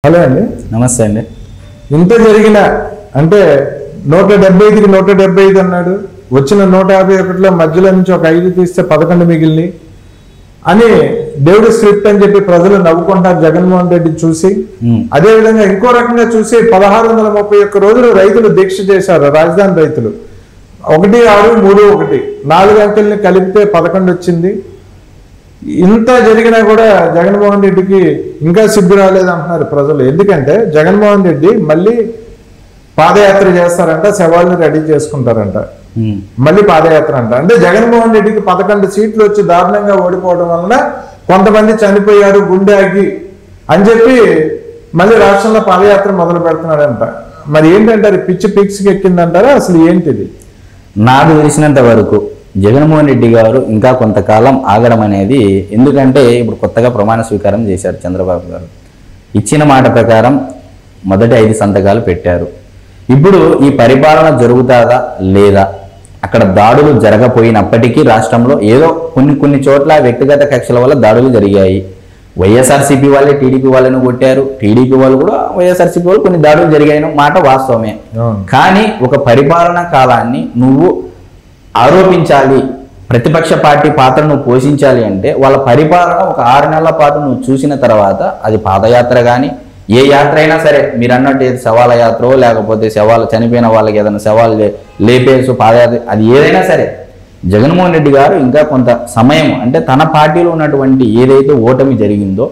Hello అండి, నమస్తే అండి. ఇంత జరిగిన అంటే 175కి 175 అన్నాడు, వచ్చిన 151లో మధ్యలో నుంచి ఒక 5 తీస్తే 11 మిగిలిని అని దేవుడి స్క్రిప్ట్ అని చెప్పి ప్రజలు నవ్వుకుంటారు జగన్మోహన్ రెడ్డి చూసి. అదే విధంగా ఇంకో రకంగా చూసి 1631 రోజులు రైతులు దీక్ష చేశారు. రాజధాని రైతులు 1, 6, 3, 1 4 అంకెల్ని కలిపితే 11 వచ్చింది. ఇంత జరిగినా కూడా జగన్మోహన్ రెడ్డికి ఇంకా సిగ్గు రాలేదంటున్నారు ప్రజలు. ఎందుకంటే జగన్మోహన్ రెడ్డి మళ్ళీ పాదయాత్ర చేస్తారంట, శవాలను రెడీ చేసుకుంటారంట, మళ్ళీ పాదయాత్ర అంట. అంటే జగన్మోహన్ రెడ్డికి 11 సీట్లు వచ్చి దారుణంగా ఓడిపోవడం వలన కొంతమంది చనిపోయారు గుండె ఆగి అని చెప్పి మళ్ళీ రాష్ట్రంలో పాదయాత్ర మొదలు పెడుతున్నాడంట. మరి ఏంటంటారు, పిచ్చి పిక్స్కి ఎక్కిందంటారా, అసలు ఏంటిది? నాకు తెలిసినంత వరకు జగన్మోహన్ రెడ్డి గారు ఇంకా కొంతకాలం ఆగడం అనేది, ఎందుకంటే ఇప్పుడు కొత్తగా ప్రమాణ స్వీకారం చేశారు చంద్రబాబు గారు. ఇచ్చిన మాట ప్రకారం మొదటి 5 సంతకాలు పెట్టారు. ఇప్పుడు ఈ పరిపాలన జరుగుతుందా లేదా, అక్కడ దాడులు జరగపోయినప్పటికీ రాష్ట్రంలో ఏదో కొన్ని చోట్ల వ్యక్తిగత కక్షల వల్ల దాడులు జరిగాయి. వైఎస్ఆర్సీపీ వాళ్ళే టీడీపీ వాళ్ళని కొట్టారు, టీడీపీ వాళ్ళు కూడా వైఎస్ఆర్సీపీ వాళ్ళు కొన్ని దాడులు జరిగాయి మాట వాస్తవమే. కానీ ఒక పరిపాలనా కాలాన్ని నువ్వు ఆరోపించాలి, ప్రతిపక్ష పార్టీ పాత్ర నువ్వు పోషించాలి అంటే వాళ్ళ పరిపాలన ఒక 6 నెలల పాటు నువ్వు చూసిన తర్వాత అది పాదయాత్ర కానీ ఏ యాత్ర అయినా సరే, మీరు అన్నట్టు శవాల యాత్ర లేకపోతే శవాలు చనిపోయిన వాళ్ళకి ఏదైనా శవాలు లేపేసు పాదయాత్ర, అది ఏదైనా సరే జగన్మోహన్ రెడ్డి గారు ఇంకా కొంత సమయం అంటే తన పార్టీలో ఉన్నటువంటి ఏదైతే ఓటమి జరిగిందో,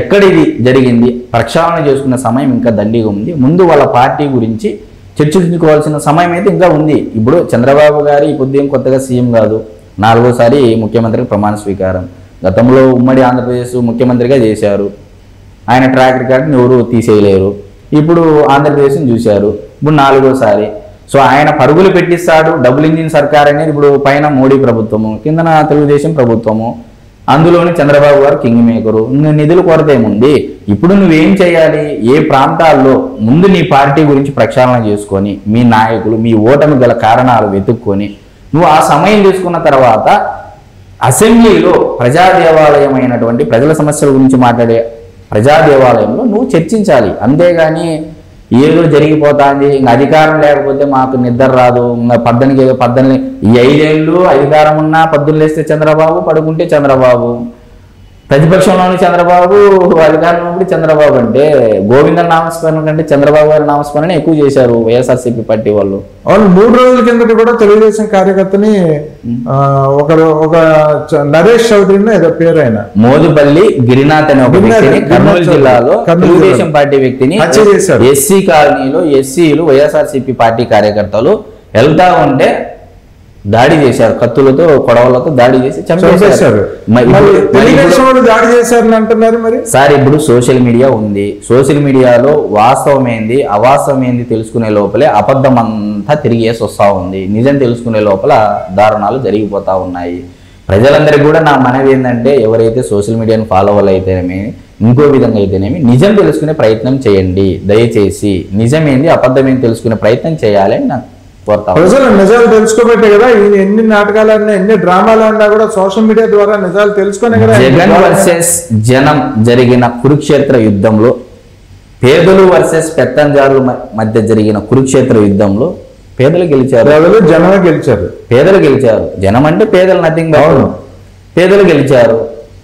ఎక్కడిది జరిగింది ప్రక్షాళన చేసుకున్న సమయం ఇంకా దండిగా ఉంది. ముందు వాళ్ళ పార్టీ గురించి చర్చించుకోవాల్సిన సమయం అయితే ఇంకా ఉంది. ఇప్పుడు చంద్రబాబు గారు ఈ పొద్దున కొత్తగా సీఎం కాదు, 4వసారి ముఖ్యమంత్రికి ప్రమాణ స్వీకారం. గతంలో ఉమ్మడి ఆంధ్రప్రదేశ్ ముఖ్యమంత్రిగా చేశారు, ఆయన ట్రాక్ రికార్డ్ని ఎవరు తీసేయలేరు. ఇప్పుడు ఆంధ్రప్రదేశ్ని చూశారు, ఇప్పుడు 4వసారి. సో ఆయన పరుగులు పెట్టిస్తాడు. డబుల్ ఇంజిన్ సర్కార్ అనేది ఇప్పుడు పైన మోడీ ప్రభుత్వము, కిందన తెలుగుదేశం ప్రభుత్వము, అందులోని చంద్రబాబు గారు కింగ్ మేకరు. నిధుల కొరత ఏముంది? ఇప్పుడు నువ్వేం చేయాలి, ఏ ప్రాంతాల్లో ముందు నీ పార్టీ గురించి ప్రక్షాళన చేసుకొని మీ నాయకులు మీ ఓటమి గల కారణాలు వెతుక్కొని నువ్వు ఆ సమయం తీసుకున్న తర్వాత అసెంబ్లీలో ప్రజా దేవాలయం అయినటువంటి ప్రజల సమస్యల గురించి మాట్లాడే ప్రజా దేవాలయంలో నువ్వు చర్చించాలి. అంతేగాని ఏదో జరిగిపోతుంది, ఇంకా అధికారం లేకపోతే మాకు నిద్ర రాదు, ఇంకా 18 ఈ 5 ఏళ్ళు అధికారం ఉన్నా పొద్దున్న లేస్తే చంద్రబాబు, పడుకుంటే చంద్రబాబు, ప్రతిపక్షంలోని చంద్రబాబు, అధికారంలో ఉన్నప్పుడు చంద్రబాబు. అంటే గోవిందన్ నామస్మరణ కంటే చంద్రబాబు గారి నామస్మరణ ఎక్కువ చేశారు వైఎస్ఆర్సీపీ పార్టీ వాళ్ళు. అవును, 3 రోజుల కిందట కూడా తెలుగుదేశం కార్యకర్తని ఒక నరేష్ చౌదరిని ఏదో పేరు ఆయన మోదుపల్లి గిరినాథ్ అనే ఒక వ్యక్తిని కర్నూలు జిల్లాలో తెలుగుదేశం పార్టీ వ్యక్తిని ఎస్సీ కాలనీలో ఎస్సీలు వైఎస్ఆర్సీపీ పార్టీ కార్యకర్తలు వెళ్తా ఉంటే దాడి చేశారు, కత్తులతో కొడవలతో దాడి చేసి చంపేశారు. దాడి చేశారని అంటున్నారు. మరి సార్ ఇప్పుడు సోషల్ మీడియా ఉంది, సోషల్ మీడియాలో వాస్తవం ఏంది అవాస్తవం ఏంది తెలుసుకునే లోపలే అబద్ధం అంతా తిరిగేసి వస్తూ ఉంది. నిజం తెలుసుకునే లోపల దారుణాలు జరిగిపోతూ ఉన్నాయి. ప్రజలందరికీ కూడా నా మనవి ఏంటంటే, ఎవరైతే సోషల్ మీడియాను ఫాలో అవ్వాలి అయితేనేమి ఇంకో విధంగా అయితేనేమి నిజం తెలుసుకునే ప్రయత్నం చేయండి. దయచేసి నిజం ఏంది అబద్ధం ఏంది తెలుసుకునే ప్రయత్నం చేయాలి అని నాకు ప్రజలు నిజాలు తెలుసుకోబట్టే కదా ఎన్ని నాటకాలు ఆడినా ఎన్ని డ్రామాలు ఆడినా కూడా సోషల్ మీడియా ద్వారా నిజాలు తెలుసుకునే కదా. జగన్ వర్సెస్ జనం జరిగిన కురుక్షేత్ర యుద్ధంలో, పేదలు వర్సెస్ పెత్తంజారుల మధ్య జరిగిన కురుక్షేత్ర యుద్ధంలో పేదలు గెలిచారు, జనమే గెలిచారు. పేదలు గెలిచారు. జనం అంటే పేదలు నథింగ్ కాదు, పేదలు గెలిచారు.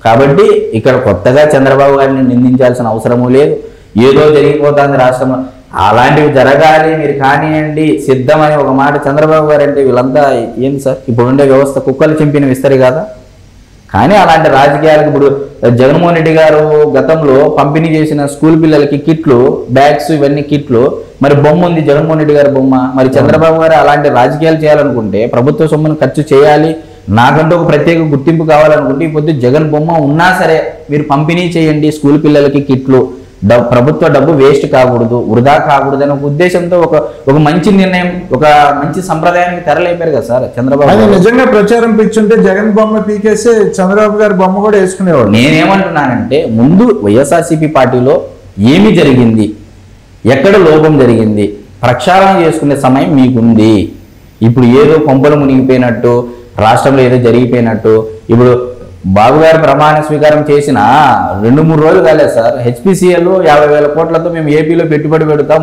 కాబట్టి ఇక్కడ కొత్తగా చంద్రబాబు గారిని నిందించాల్సిన అవసరము లేదు. ఏదో జరిగిపోతుంది రాష్ట్రంలో, అలాంటివి జరగాలి మీరు కానివ్వండి సిద్ధమని ఒక మాట చంద్రబాబు గారు అంటే వీళ్ళంతా ఏంది సార్, ఇప్పుడుండే వ్యవస్థ కుక్కలు చింపిన విస్తరి కదా. కానీ అలాంటి రాజకీయాలకు ఇప్పుడు జగన్మోహన్ రెడ్డి గారు గతంలో పంపిణీ చేసిన స్కూల్ పిల్లలకి కిట్లు, బ్యాగ్స్, ఇవన్నీ కిట్లు, మరి బొమ్మ ఉంది జగన్మోహన్ రెడ్డి గారి బొమ్మ. మరి చంద్రబాబు గారు అలాంటి రాజకీయాలు చేయాలనుకుంటే ప్రభుత్వ సొమ్మును ఖర్చు చేయాలి, నాకంటూ ఒక ప్రత్యేక గుర్తింపు కావాలనుకుంటే ఈ పొద్దు జగన్ బొమ్మ ఉన్నా సరే మీరు పంపిణీ చేయండి స్కూల్ పిల్లలకి కిట్లు. ప్రభుత్వ డబ్బు వేస్ట్ కాకూడదు, వృధా కాకూడదు అనే ఒక ఉద్దేశంతో ఒక మంచి నిర్ణయం, ఒక మంచి సంప్రదాయానికి తెరలేపారు కదా సార్ చంద్రబాబు. నిజంగా ప్రచారం పిచ్చుంటే జగన్ బొమ్మ పీకేసి చంద్రబాబు గారి బొమ్మ కూడా వేసుకునేవాడు. నేనేమంటున్నానంటే, ముందు వైఎస్ఆర్సీపీ పార్టీలో ఏమి జరిగింది, ఎక్కడ లోపం జరిగింది ప్రక్షాళన చేసుకునే సమయం మీకుంది. ఇప్పుడు ఏదో కొంపలు మునిగిపోయినట్టు, రాష్ట్రంలో ఏదో జరిగిపోయినట్టు, ఇప్పుడు బాబు గారు ప్రమాణ స్వీకారం చేసిన 2-3 రోజులు కాలేదు సార్. HPCL 50,000 కోట్లతో మేము ఏపీలో పెట్టుబడి పెడతాం,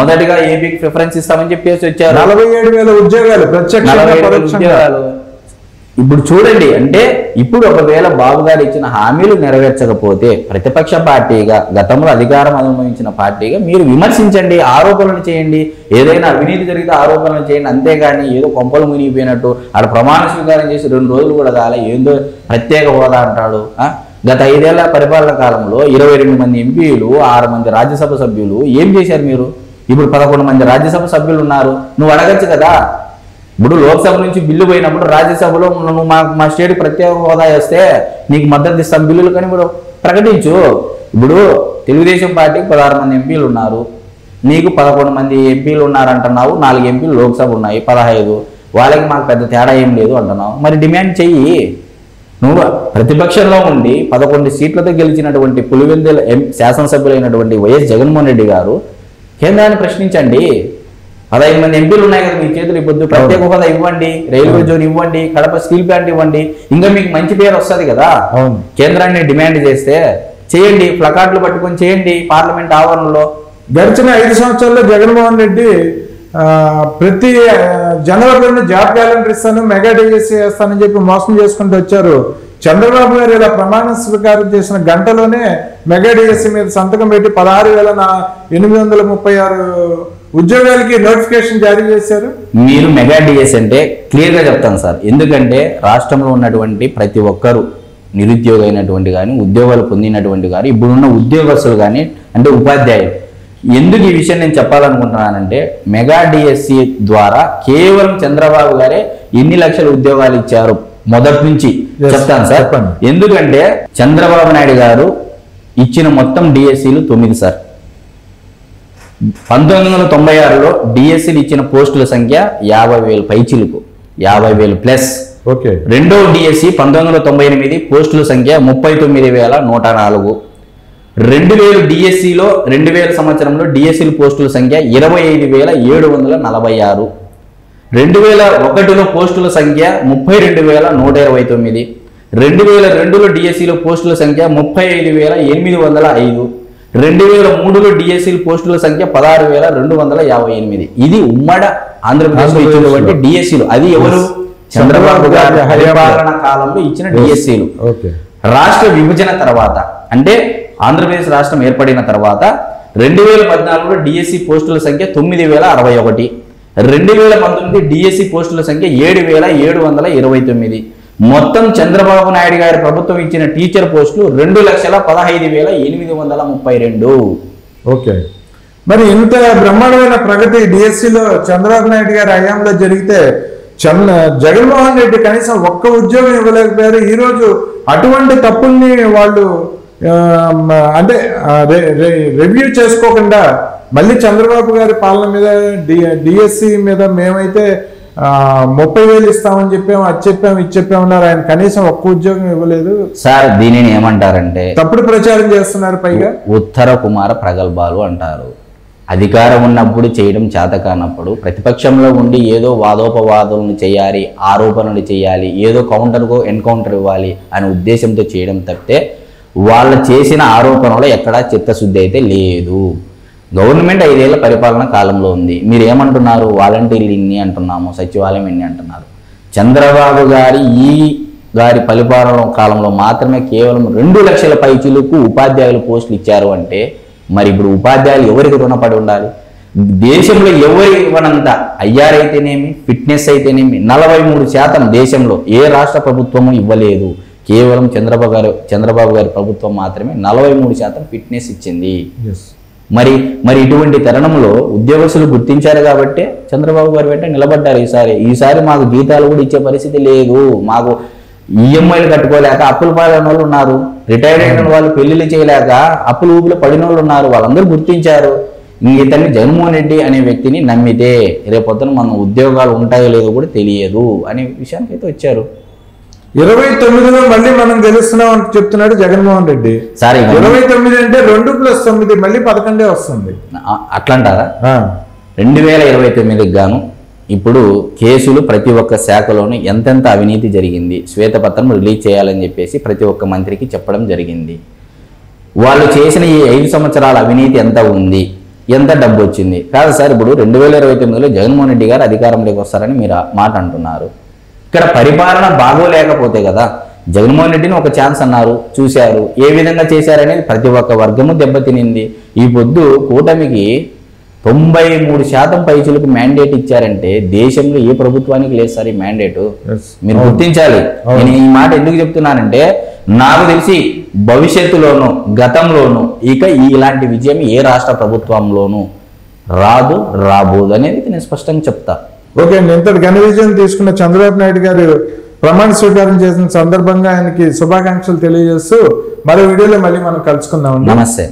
మొదటిగా ఏపీకి ప్రిఫరెన్స్ ఇస్తామని చెప్పేసి వచ్చారు. 47,000 ఉద్యోగాలు ఉద్యోగాలు. ఇప్పుడు చూడండి, అంటే ఇప్పుడు ఒకవేళ బాబు గారు ఇచ్చిన హామీలు నెరవేర్చకపోతే ప్రతిపక్ష పార్టీగా, గతంలో అధికారం అనుభవించిన పార్టీగా మీరు విమర్శించండి, ఆరోపణలు చేయండి, ఏదైనా అవినీతి జరిగితే ఆరోపణలు చేయండి. అంతేగాని ఏదో కొంపలు మునిగిపోయినట్టు ఆడ ప్రమాణ స్వీకారం చేసి 2 రోజులు కూడా కాలే ఏందో ప్రత్యేక హోదా అంటాడు. గత 5 ఏళ్ల పరిపాలన కాలంలో 22 మంది ఎంపీలు, 6 మంది రాజ్యసభ సభ్యులు ఏం చేశారు మీరు? ఇప్పుడు 11 మంది రాజ్యసభ సభ్యులు ఉన్నారు. నువ్వు అడగచ్చు కదా. ఇప్పుడు లోక్సభ నుంచి బిల్లు పోయినప్పుడు రాజ్యసభలో నువ్వు మా స్టేట్ ప్రత్యేక హోదా వేస్తే నీకు మద్దతు ఇస్తాం బిల్లులు కానీ ఇప్పుడు ప్రకటించు. ఇప్పుడు తెలుగుదేశం పార్టీకి 16 మంది ఎంపీలు ఉన్నారు, నీకు 11 మంది ఎంపీలు ఉన్నారంటున్నావు, 4 ఎంపీలు లోక్సభ ఉన్నాయి, 15. వాళ్ళకి మాకు పెద్ద తేడా ఏం లేదు అంటున్నావు. మరి డిమాండ్ చెయ్యి. నువ్వు ప్రతిపక్షంలో ఉండి 11 సీట్లతో గెలిచినటువంటి పులివెందుల శాసనసభ్యులైనటువంటి వైఎస్ జగన్మోహన్ రెడ్డి గారు కేంద్రాన్ని ప్రశ్నించండి. 15 మంది ఎంపీలు ఉన్నాయి కదా మీ చేతులు, ఇప్పుడు ప్రత్యేక హోదా ఇవ్వండి, రైల్వే జోన్ ఇవ్వండి, కడప స్టీల్ ప్లాంట్ ఇవ్వండి, ఇంకా మీకు మంచి పేరు వస్తుంది కదా. కేంద్రాన్ని డిమాండ్ చేస్తే చేయండి, ప్లకార్డులు పట్టుకొని చేయండి పార్లమెంట్ ఆవరణలో. గడిచిన 5 సంవత్సరాల్లో జగన్మోహన్ రెడ్డి ప్రతి జనవరిలోనే జాబ్ క్యాలెండర్ ఇస్తాను, మెగా డిఎస్సీ వేస్తానని చెప్పి మోసం చేసుకుంటూ వచ్చారు. చంద్రబాబు గారు ఇలా ప్రమాణ స్వీకారం చేసిన గంటలోనే మెగా డిఎస్సీ మీద సంతకం పెట్టి 16,836 ఉద్యోగాలకి నోటిఫికేషన్ జారీ చేశారు. మీరు మెగా డిఎస్ అంటే క్లియర్గా చెప్తాను సార్. ఎందుకంటే రాష్ట్రంలో ఉన్నటువంటి ప్రతి ఒక్కరు నిరుద్యోగ అయినటువంటి కానీ, ఉద్యోగాలు పొందినటువంటి కానీ, ఇప్పుడున్న ఉద్యోగస్తులు కానీ, అంటే ఉపాధ్యాయులు, ఎందుకు ఈ విషయం నేను చెప్పాలనుకుంటున్నానంటే మెగా డిఎస్సి ద్వారా కేవలం చంద్రబాబు గారే ఎన్ని లక్షల ఉద్యోగాలు ఇచ్చారు మొదటి నుంచి చెప్తాను సార్. ఎందుకంటే చంద్రబాబు నాయుడు గారు ఇచ్చిన మొత్తం డిఎస్సీలు 9 సార్. 1996లో డిఎస్సీలు ఇచ్చిన పోస్టుల సంఖ్య 50,000 పైచిలుకు, 50,000 ప్లస్. రెండవ డిఎస్సి 1998 పోస్టుల సంఖ్య 39,104. 2000 డిఎస్సిలో 2000 సంవత్సరంలో డిఎస్సీల పోస్టుల సంఖ్య 25,746. 2001లో పోస్టుల సంఖ్య 32,129. 2002లో డిఎస్సీలో పోస్టుల సంఖ్య 35,805. 2003లో డిఎస్సీల పోస్టుల సంఖ్య 16,258. ఇది ఉమ్మడి ఆంధ్రప్రదేశ్లో ఇచ్చినటువంటి డిఎస్సీలు. అది ఎవరు? చంద్రబాబు గారి పరిపాలన కాలంలో ఇచ్చిన డిఎస్సీలు. రాష్ట్ర విభజన తర్వాత, అంటే ఆంధ్రప్రదేశ్ రాష్ట్రం ఏర్పడిన తర్వాత 2014లో డిఎస్సీ పోస్టుల సంఖ్య 9,061. 2019 డిఎస్సీ పోస్టుల సంఖ్య 7,729. మొత్తం చంద్రబాబు నాయుడు గారి ప్రభుత్వం ఇచ్చిన టీచర్ పోస్టులు 2,15,832. ఓకే, మరి ఇంత బ్రహ్మాండమైన ప్రగతి డిఎస్సిలో చంద్రబాబు నాయుడు గారి హయాంలో జరిగితే జగన్మోహన్ రెడ్డి కనీసం ఒక్క ఉద్యోగం ఇవ్వలేకపోయారు. ఈరోజు అటువంటి తప్పుల్ని వాళ్ళు అంటే రివ్యూ చేసుకోకుండా మళ్ళీ చంద్రబాబు గారి పాలన మీద డిఎస్సి మీద మేమైతే 30,000 ఇస్తామని చెప్పాము, అది చెప్పాము, ఇది చెప్పామన్నారు. ఆయన కనీసం ఒక్క ఉద్యోగం ఇవ్వలేదు సార్. దీనిని ఏమంటారంటే తప్పుడు ప్రచారం చేస్తున్నారు. పైగా ఉత్తర కుమార ప్రగల్భాలు అంటారు. అధికారం ఉన్నప్పుడు చేయడం చేత కానప్పుడు ప్రతిపక్షంలో ఉండి ఏదో వాదోపవాదాలను చేయాలి, ఆరోపణలు చేయాలి, ఏదో కౌంటర్కు ఎన్కౌంటర్ ఇవ్వాలి అనే ఉద్దేశంతో చేయడం తప్పితే వాళ్ళు చేసిన ఆరోపణలో ఎక్కడా చిత్తశుద్ధి అయితే లేదు. గవర్నమెంట్ 5 ఏళ్ల పరిపాలన కాలంలో ఉంది. మీరు ఏమంటున్నారు? వాలంటీర్లు ఇన్ని అంటున్నాము, సచివాలయం ఇన్ని అంటున్నారు. చంద్రబాబు గారి పరిపాలన కాలంలో మాత్రమే కేవలం 2 లక్షల పైచిలకు ఉపాధ్యాయుల పోస్టులు ఇచ్చారు అంటే మరి ఇప్పుడు ఉపాధ్యాయులు ఎవరికి రుణపడి ఉండాలి? దేశంలో ఎవరికి ఇవ్వనంత ఐఆర్ అయితేనేమి, ఫిట్నెస్ అయితేనేమి 43% దేశంలో ఏ రాష్ట్ర ప్రభుత్వము ఇవ్వలేదు. కేవలం చంద్రబాబు గారి ప్రభుత్వం మాత్రమే 43% ఫిట్నెస్ ఇచ్చింది. మరి ఇటువంటి తరుణంలో ఉద్యోగస్తులు గుర్తించారు కాబట్టి చంద్రబాబు గారు వెంట నిలబడ్డారు. ఈసారి మాకు జీతాలు కూడా ఇచ్చే పరిస్థితి లేదు, మాకు ఈఎంఐలు కట్టుకోలేక అప్పులు పాలైన వాళ్ళు ఉన్నారు, రిటైర్డ్ అయిన వాళ్ళు పెళ్లిళ్ళు చేయలేక అప్పులు ఊపిలో పడిన వాళ్ళు ఉన్నారు. వాళ్ళందరూ గుర్తించారు. ఇతన్ని జగన్మోహన్ రెడ్డి అనే వ్యక్తిని నమ్మితే రేపొద్దున మన ఉద్యోగాలు ఉంటాయో లేదో కూడా తెలియదు అనే విషయానికి అయితే వచ్చారు. 29లో మళ్ళీ మనం గెలుస్తున్నాం అని చెప్తున్నాడు జగన్మోహన్ రెడ్డి. సరే 29 అంటే 2+9 మళ్ళీ 11 వస్తుంది. అట్లా అంటారా? 2029కి గాను ఇప్పుడు కేసులు ప్రతి ఒక్క శాఖలోనూ ఎంతెంత అవినీతి జరిగింది, శ్వేతపత్రం రిలీజ్ చేయాలని చెప్పేసి ప్రతి ఒక్క మంత్రికి చెప్పడం జరిగింది. వాళ్ళు చేసిన ఈ 5 సంవత్సరాల అవినీతి ఎంత ఉంది, ఎంత డబ్బు వచ్చింది? కాదు సార్, ఇప్పుడు 2029లో జగన్మోహన్ రెడ్డి గారు అధికారంలోకి వస్తారని మీరు మాట అంటున్నారు. ఇక్కడ పరిపాలన బాగోలేకపోతే కదా, జగన్మోహన్ రెడ్డిని ఒక ఛాన్స్ అన్నారు, చూశారు, ఏ విధంగా చేశారనేది ప్రతి ఒక్క వర్గము దెబ్బతినింది. ఈ పొద్దు కూటమికి 93% పైచులకు మ్యాండేట్ ఇచ్చారంటే దేశంలో ఏ ప్రభుత్వానికి లేదు సార్ ఈ మ్యాండేట్. మీరు గుర్తించాలి. నేను ఈ మాట ఎందుకు చెప్తున్నానంటే, నాకు తెలిసి భవిష్యత్తులోనూ గతంలోనూ ఇక ఇలాంటి విజయం ఏ రాష్ట్ర ప్రభుత్వంలోనూ రాబోదు అనేది నేను స్పష్టంగా చెప్తా. ఓకే అండి, ఇంతటి ఘన విజయం తీసుకున్న చంద్రబాబు నాయుడు గారు ప్రమాణ స్వీకారం చేసిన సందర్భంగా ఆయనకి శుభాకాంక్షలు తెలియజేస్తూ మరో వీడియోలో మళ్ళీ మనం కలుసుకుందాం. నమస్తే.